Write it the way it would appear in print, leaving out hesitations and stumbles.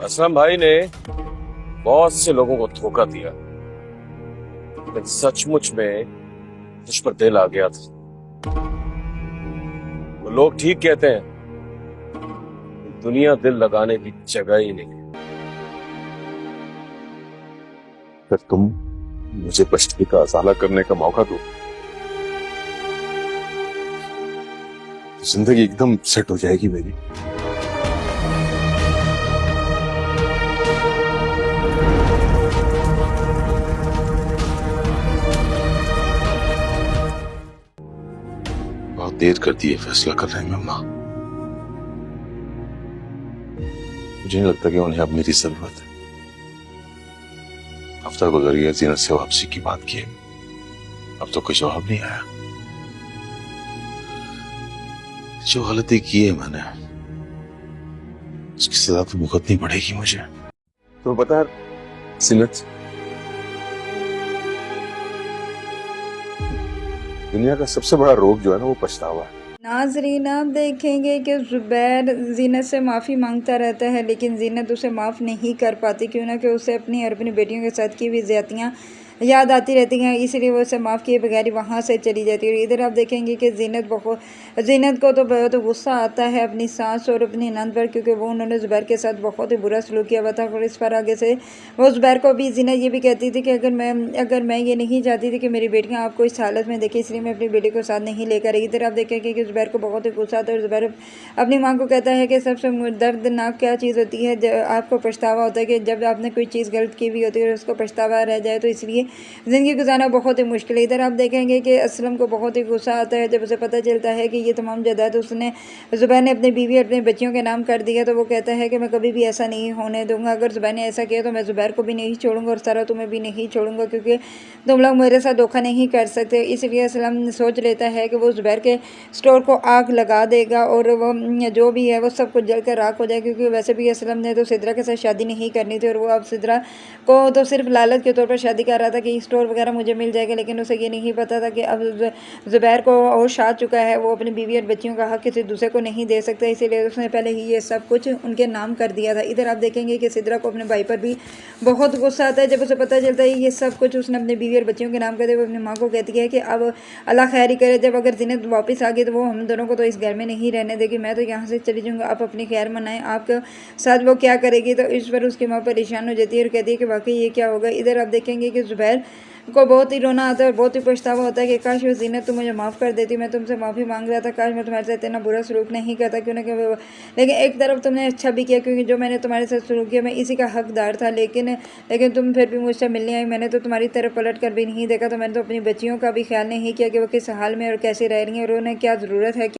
असलम भाई ने बहुत से लोगों को धोखा दिया, लेकिन सचमुच में मुझ पर दिल आ गया था। वो लोग ठीक कहते हैं, दुनिया दिल लगाने की जगह ही नहीं। फिर तुम मुझे पश्चिमी का असाला करने का मौका दो, जिंदगी एकदम सेट हो जाएगी मेरी। बहुत देर कर दी है फैसला करने में अम्मा। मुझे नहीं लगता कि उन्हें अब मेरी जरूरत है। हफ्ता गुजर गया जीनत से वापसी की बात की, अब तो कोई जवाब नहीं आया। जो गलती की है मैंने, उसकी सजा तो भुगतनी पड़ेगी मुझे। तो बता जीनत, दुनिया का सबसे बड़ा रोग जो है ना वो पछतावा है। नाज़रीन, आप देखेंगे कि ज़ुबैर ज़ीनत से माफ़ी मांगता रहता है, लेकिन ज़ीनत उसे माफ़ नहीं कर पाती, क्यों ना कि उसे अपनी और अपनी बेटियों के साथ की हुई ज़्यादतियाँ याद आती रहती हैं, इसलिए वो उसे माफ़ किए बगैर ही वहाँ से चली जाती है। इधर आप देखेंगे कि ज़ीनत को तो बहुत गुस्सा आता है अपनी सास और अपनी नंद पर, क्योंकि वो उन्होंने ज़ुबैर के साथ बहुत ही बुरा सलूक किया हुआ था। और इस पर आगे से वो ज़ुबैर को भी ज़ीनत ये भी कहती थी कि अगर मैं ये नहीं चाहती थी कि मेरी बेटियाँ आपको इस हालत में देखें, इसलिए मैं अपनी बेटी को साथ नहीं लेकर आई। इधर आप देखेंगे कि ज़ुबैर को बहुत ही गुस्सा आता है और ज़ुबैर अपनी माँ को कहता है कि सबसे दर्दनाक क्या चीज़ होती है, जब आपको पछतावा होता है कि जब आपने कोई चीज़ गलत की हुई होती है और उसको पछतावा रह जाए, तो इसलिए ज़िंदगी गुजारना बहुत ही मुश्किल है। इधर आप देखेंगे कि असलम को बहुत ही गुस्सा आता है जब उसे पता चलता है कि ये तमाम जायदाद उसने ज़ुबैर ने अपनी बीवी और अपने बच्चियों के नाम कर दिया। तो वो कहता है कि मैं कभी भी ऐसा नहीं होने दूंगा, अगर ज़ुबैर ने ऐसा किया तो मैं ज़ुबैर को भी नहीं छोड़ूंगा और सारा तुम्हें भी नहीं छोड़ूंगा, क्योंकि तुम लोग मेरे साथ धोखा नहीं कर सकते। इसलिए असलम सोच लेता है कि वो ज़ुबैर के स्टोर को आग लगा देगा और वो जो भी है वो सब कुछ जल कर राख हो जाए, क्योंकि वैसे भी असलम ने तो सिद्रा के साथ शादी नहीं करनी थी और वो अब सिद्रा को तो सिर्फ लालच के तौर पर शादी कर रहा था कि स्टोर वगैरह मुझे मिल जाएगा, लेकिन उसे ये नहीं पता था कि अब ज़ुबैर को होश आ चुका है, वो अपनी बीवी और बच्चियों का हक किसी दूसरे को नहीं दे सकता, इसीलिए उसने पहले ही ये सब कुछ उनके नाम कर दिया था। इधर आप देखेंगे कि सिद्रा को अपने भाई पर भी बहुत गुस्सा आता है जब उसे पता चलता है ये सब कुछ उसने अपनी बीवी और बच्चियों के नाम कर दिया। वो अपनी माँ को कहती है कि अब अल्लाह खैर ही करे, जब अगर ज़ीनत वापस आ गई तो वो हम दोनों को तो इस घर में नहीं रहने देगी, मैं तो यहाँ से चली जाऊँगा, आप अपनी खैर मनाएं, आपके साथ वो क्या करेगी। तो इस पर उसकी माँ परेशान हो जाती है और कहती है कि वाकई ये क्या होगा। इधर आप देखेंगे कि ज़ुबैर को बहुत ही रोना आता है और बहुत ही पछतावा होता है कि काश वो ज़ीनत तुम मुझे माफ़ कर देती, मैं तुमसे माफ़ी मांग रहा था, काश मैं तुम्हारे साथ इतना बुरा सलूक नहीं करता, क्यों ना कि लेकिन एक तरफ तुमने अच्छा भी किया, क्योंकि जो मैंने तुम्हारे साथ सलूक किया मैं इसी का हकदार था, लेकिन तुम फिर भी मुझसे मिलने आई, मैंने तो तुम्हारी तरफ पलट कर भी नहीं देखा, तो मैंने तो अपनी बच्चियों का भी ख्याल नहीं किया कि वो किस हाल में और कैसे रह रही हैं और उन्हें क्या ज़रूरत है।